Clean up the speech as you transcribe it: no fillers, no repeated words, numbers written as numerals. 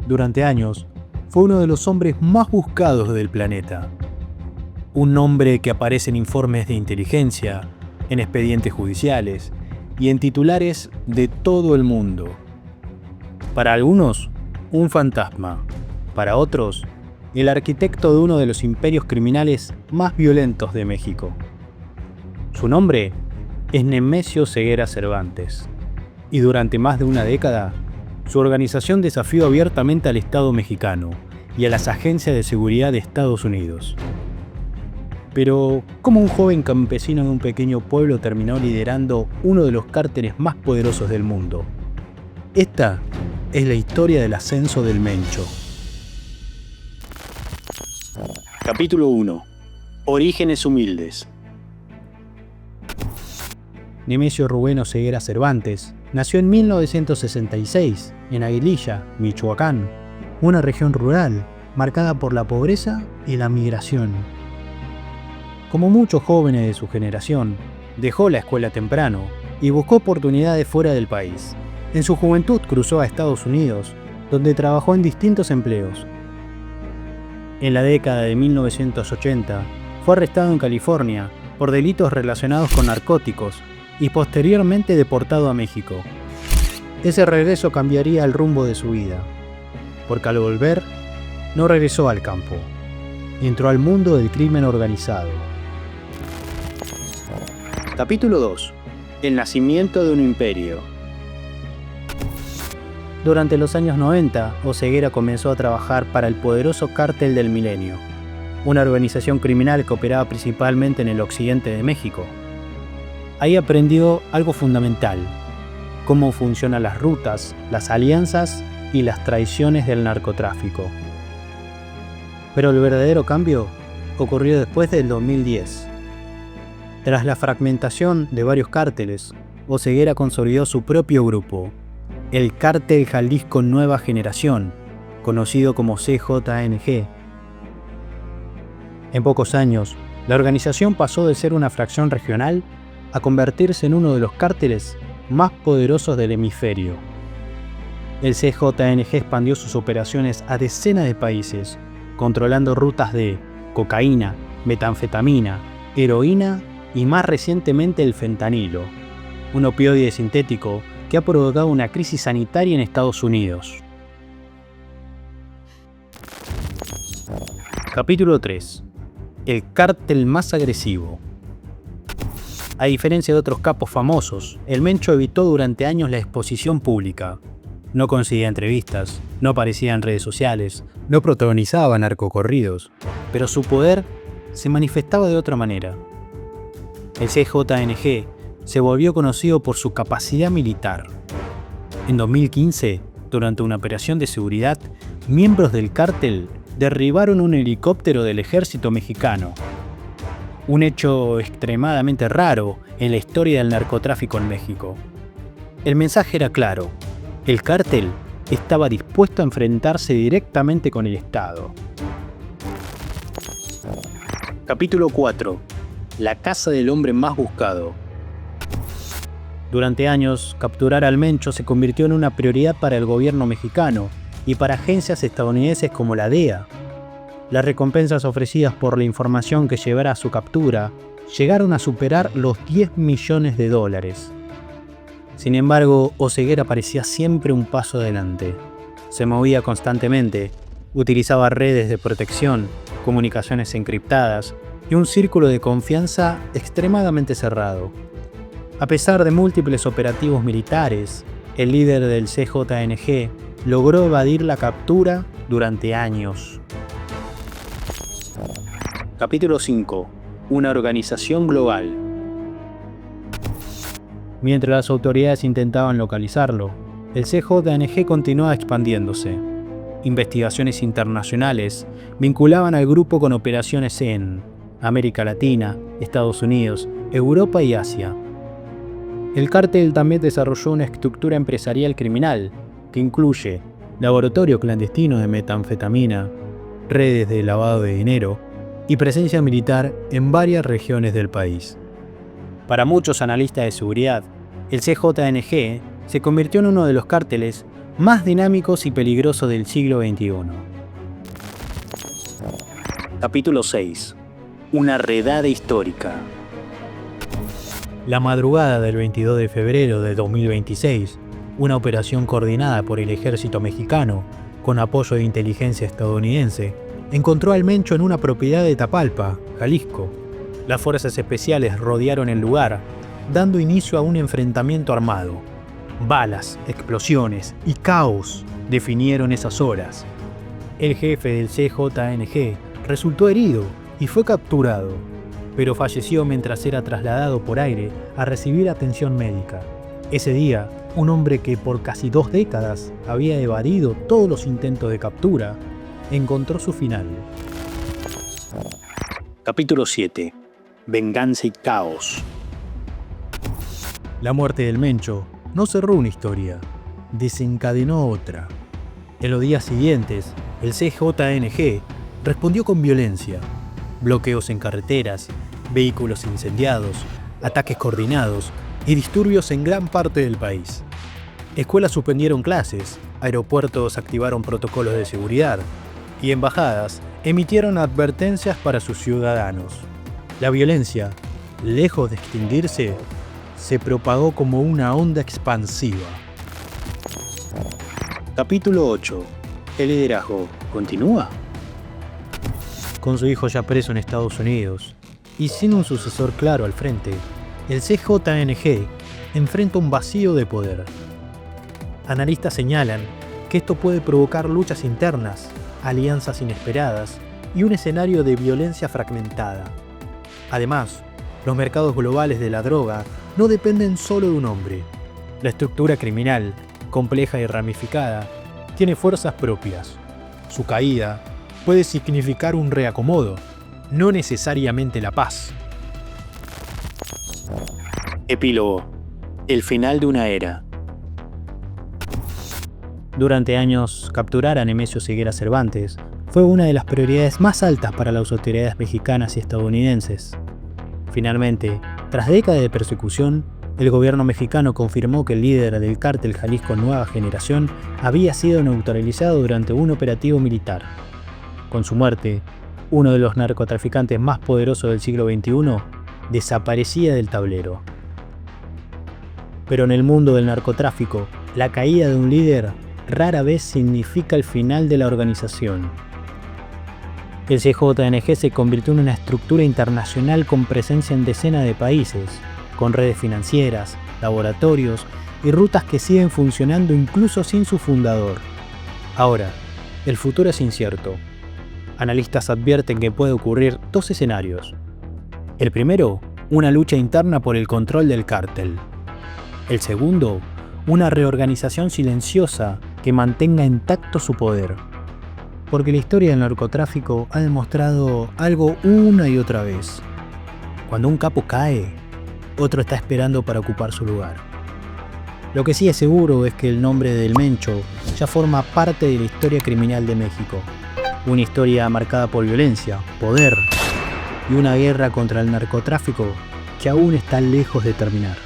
durante años, fue uno de los hombres más buscados del planeta. Un nombre que aparece en informes de inteligencia, en expedientes judiciales y en titulares de todo el mundo. Para algunos, un fantasma. Para otros, el arquitecto de uno de los imperios criminales más violentos de México. Su nombre es Nemesio Ceguera Cervantes. Y durante más de una década, su organización desafió abiertamente al Estado mexicano y a las agencias de seguridad de Estados Unidos. Pero, ¿cómo un joven campesino de un pequeño pueblo terminó liderando uno de los cárteles más poderosos del mundo? Esta es la historia del ascenso del Mencho. Capítulo 1. Orígenes humildes. Nemesio Rubén Ceguera Cervantes nació en 1966 en Aguililla, Michoacán, una región rural marcada por la pobreza y la migración. Como muchos jóvenes de su generación, dejó la escuela temprano y buscó oportunidades fuera del país. En su juventud cruzó a Estados Unidos, donde trabajó en distintos empleos. En la década de 1980, fue arrestado en California por delitos relacionados con narcóticos y posteriormente deportado a México. Ese regreso cambiaría el rumbo de su vida, porque al volver, no regresó al campo. Entró al mundo del crimen organizado. Capítulo 2. El nacimiento de un imperio. Durante los años 90, Ceguera comenzó a trabajar para el poderoso Cártel del Milenio, una organización criminal que operaba principalmente en el occidente de México. Ahí aprendió algo fundamental: cómo funcionan las rutas, las alianzas y las traiciones del narcotráfico. Pero el verdadero cambio ocurrió después del 2010. Tras la fragmentación de varios cárteles, Ceguera consolidó su propio grupo, el Cártel Jalisco Nueva Generación, conocido como CJNG. En pocos años, la organización pasó de ser una fracción regional a convertirse en uno de los cárteles más poderosos del hemisferio. El CJNG expandió sus operaciones a decenas de países, controlando rutas de cocaína, metanfetamina, heroína y más recientemente el fentanilo, un opioide sintético que ha provocado una crisis sanitaria en Estados Unidos. Capítulo 3. El cártel más agresivo. A diferencia de otros capos famosos, el Mencho evitó durante años la exposición pública. No concedía entrevistas, no aparecía en redes sociales, no protagonizaba narcocorridos, pero su poder se manifestaba de otra manera. El CJNG se volvió conocido por su capacidad militar. En 2015, durante una operación de seguridad, miembros del cártel derribaron un helicóptero del ejército mexicano. Un hecho extremadamente raro en la historia del narcotráfico en México. El mensaje era claro: el cártel estaba dispuesto a enfrentarse directamente con el Estado. Capítulo 4. La casa del hombre más buscado. Durante años, capturar al Mencho se convirtió en una prioridad para el gobierno mexicano y para agencias estadounidenses como la DEA. Las recompensas ofrecidas por la información que llevara a su captura llegaron a superar los $10 millones. Sin embargo, Ceguera parecía siempre un paso adelante. Se movía constantemente, utilizaba redes de protección, comunicaciones encriptadas y un círculo de confianza extremadamente cerrado. A pesar de múltiples operativos militares, el líder del CJNG logró evadir la captura durante años. Capítulo 5. Una organización global. Mientras las autoridades intentaban localizarlo, el CJNG continuaba expandiéndose. Investigaciones internacionales vinculaban al grupo con operaciones en América Latina, Estados Unidos, Europa y Asia. El cártel también desarrolló una estructura empresarial criminal que incluye laboratorio clandestino de metanfetamina, redes de lavado de dinero y presencia militar en varias regiones del país. Para muchos analistas de seguridad, el CJNG se convirtió en uno de los cárteles más dinámicos y peligrosos del siglo XXI. Capítulo 6. Una redada histórica. La madrugada del 22 de febrero de 2026, una operación coordinada por el ejército mexicano, con apoyo de inteligencia estadounidense, encontró al Mencho en una propiedad de Tapalpa, Jalisco. Las fuerzas especiales rodearon el lugar, dando inicio a un enfrentamiento armado. Balas, explosiones y caos definieron esas horas. El jefe del CJNG resultó herido y fue capturado, pero falleció mientras era trasladado por aire a recibir atención médica. Ese día, un hombre que por casi 2 décadas había evadido todos los intentos de captura, encontró su final. Capítulo 7. Venganza y caos. La muerte del Mencho no cerró una historia, desencadenó otra. En los días siguientes, el CJNG respondió con violencia, bloqueos en carreteras, vehículos incendiados, ataques coordinados y disturbios en gran parte del país. Escuelas suspendieron clases, aeropuertos activaron protocolos de seguridad y embajadas emitieron advertencias para sus ciudadanos. La violencia, lejos de extinguirse, se propagó como una onda expansiva. Capítulo 8. ¿El liderazgo continúa? Con su hijo ya preso en Estados Unidos y sin un sucesor claro al frente, el CJNG enfrenta un vacío de poder. Analistas señalan que esto puede provocar luchas internas, alianzas inesperadas y un escenario de violencia fragmentada. Además, los mercados globales de la droga no dependen solo de un hombre. La estructura criminal, compleja y ramificada, tiene fuerzas propias. Su caída puede significar un reacomodo, no necesariamente la paz. Epílogo. El final de una era. Durante años, capturar a Nemesio Ceguera Cervantes fue una de las prioridades más altas para las autoridades mexicanas y estadounidenses. Finalmente, tras décadas de persecución, el gobierno mexicano confirmó que el líder del cártel Jalisco Nueva Generación había sido neutralizado durante un operativo militar. Con su muerte, uno de los narcotraficantes más poderosos del siglo XXI desaparecía del tablero. Pero en el mundo del narcotráfico, la caída de un líder rara vez significa el final de la organización. El CJNG se convirtió en una estructura internacional con presencia en decenas de países, con redes financieras, laboratorios y rutas que siguen funcionando incluso sin su fundador. Ahora, el futuro es incierto. Analistas advierten que puede ocurrir 2 escenarios. El primero, una lucha interna por el control del cártel. El segundo, una reorganización silenciosa que mantenga intacto su poder. Porque la historia del narcotráfico ha demostrado algo una y otra vez. Cuando un capo cae, otro está esperando para ocupar su lugar. Lo que sí es seguro es que el nombre del Mencho ya forma parte de la historia criminal de México. Una historia marcada por violencia, poder y una guerra contra el narcotráfico que aún está lejos de terminar.